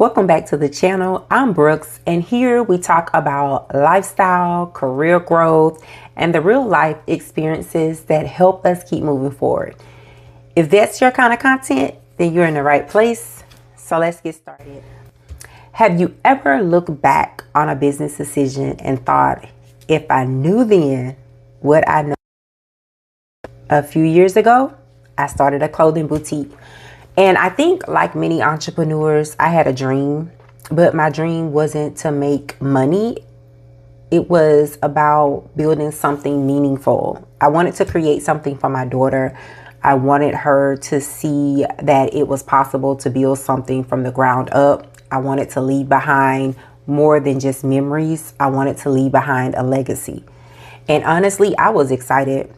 Welcome back to the channel. I'm Brooks, and here we talk about lifestyle, career growth, and the real life experiences that help us keep moving forward. If that's your kind of content, then you're in the right place. So let's get started. Have you ever looked back on a business decision and thought, if I knew then what I know? A few years ago, I started a clothing boutique. And I think, like many entrepreneurs, I had a dream, but my dream wasn't to make money. It was about building something meaningful. I wanted to create something for my daughter. I wanted her to see that it was possible to build something from the ground up. I wanted to leave behind more than just memories. I wanted to leave behind a legacy. And honestly, I was excited.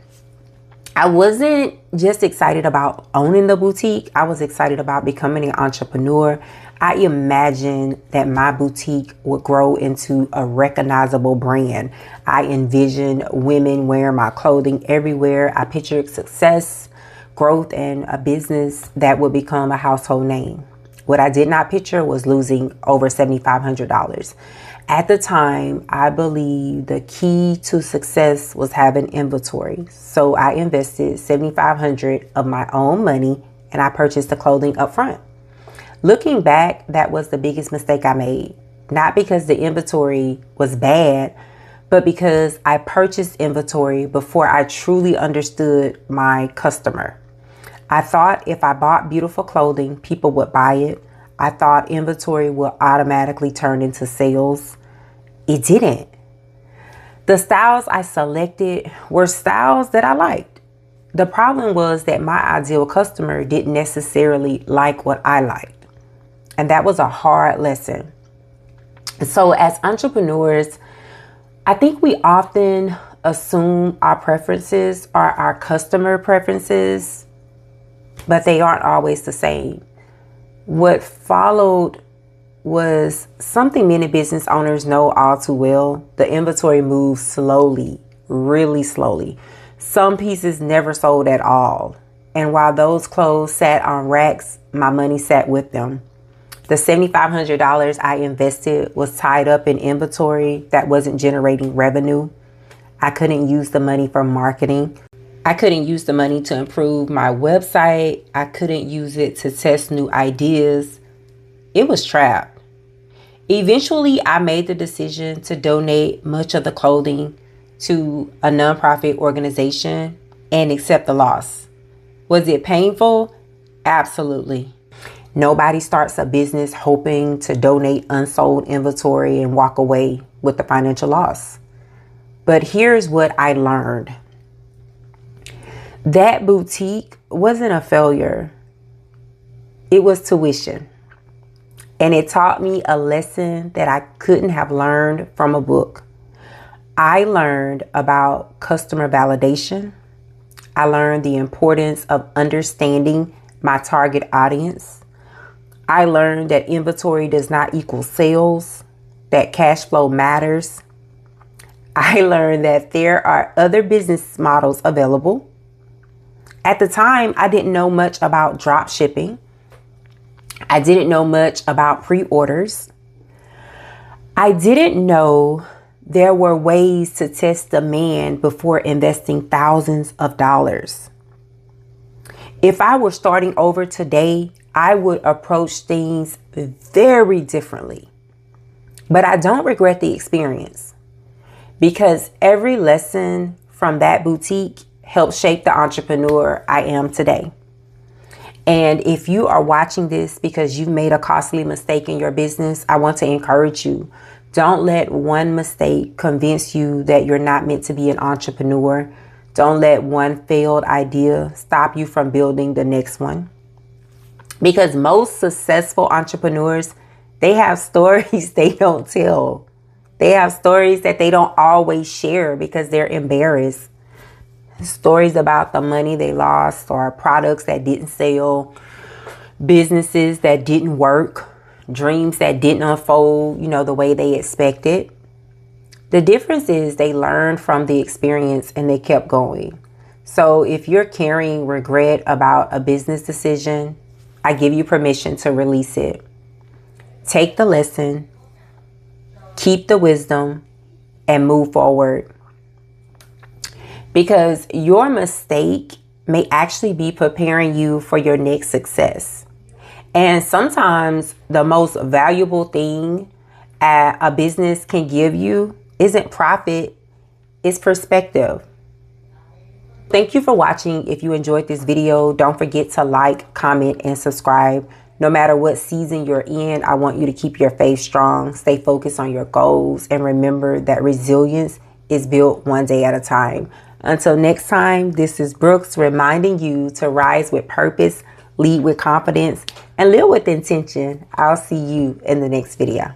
I wasn't just excited about owning the boutique. I was excited about becoming an entrepreneur. I imagined that my boutique would grow into a recognizable brand. I envisioned women wearing my clothing everywhere. I pictured success, growth, and a business that would become a household name. What I did not picture was losing over $7,500. At the time, I believed the key to success was having inventory. So I invested $7,500 of my own money and I purchased the clothing up front. Looking back, that was the biggest mistake I made. Not because the inventory was bad, but because I purchased inventory before I truly understood my customer. I thought if I bought beautiful clothing, people would buy it. I thought inventory would automatically turn into sales. It didn't. The styles I selected were styles that I liked. The problem was that my ideal customer didn't necessarily like what I liked. And that was a hard lesson. So as entrepreneurs, I think we often assume our preferences are our customer preferences, but they aren't always the same. What followed was something many business owners know all too well. The inventory moves slowly, really slowly. Some pieces never sold at all. And while those clothes sat on racks, my money sat with them. The $7,500 I invested was tied up in inventory that wasn't generating revenue. I couldn't use the money for marketing. I couldn't use the money to improve my website. I couldn't use it to test new ideas. It was trapped. Eventually, I made the decision to donate much of the clothing to a nonprofit organization and accept the loss. Was it painful? Absolutely. Nobody starts a business hoping to donate unsold inventory and walk away with the financial loss. But here's what I learned. That boutique wasn't a failure. It was tuition. And it taught me a lesson that I couldn't have learned from a book. I learned about customer validation. I learned the importance of understanding my target audience. I learned that inventory does not equal sales, that cash flow matters. I learned that there are other business models available. At the time, I didn't know much about dropshipping. I didn't know much about pre-orders. I didn't know there were ways to test demand before investing thousands of dollars. If I were starting over today, I would approach things very differently. But I don't regret the experience because every lesson from that boutique helped shape the entrepreneur I am today. And if you are watching this because you've made a costly mistake in your business, I want to encourage you. Don't let one mistake convince you that you're not meant to be an entrepreneur. Don't let one failed idea stop you from building the next one. Because most successful entrepreneurs, they have stories they don't tell. They have stories that they don't always share because they're embarrassed. Stories about the money they lost or products that didn't sell, businesses that didn't work, dreams that didn't unfold, the way they expected. The difference is they learned from the experience and they kept going. So if you're carrying regret about a business decision, I give you permission to release it. take the lesson, keep the wisdom, and move forward. Because your mistake may actually be preparing you for your next success. And sometimes the most valuable thing a business can give you isn't profit, it's perspective. Thank you for watching. If you enjoyed this video, don't forget to like, comment, and subscribe. No matter what season you're in, I want you to keep your faith strong, stay focused on your goals, and remember that resilience is built one day at a time. Until next time, this is Brooks reminding you to rise with purpose, lead with confidence, and live with intention. I'll see you in the next video.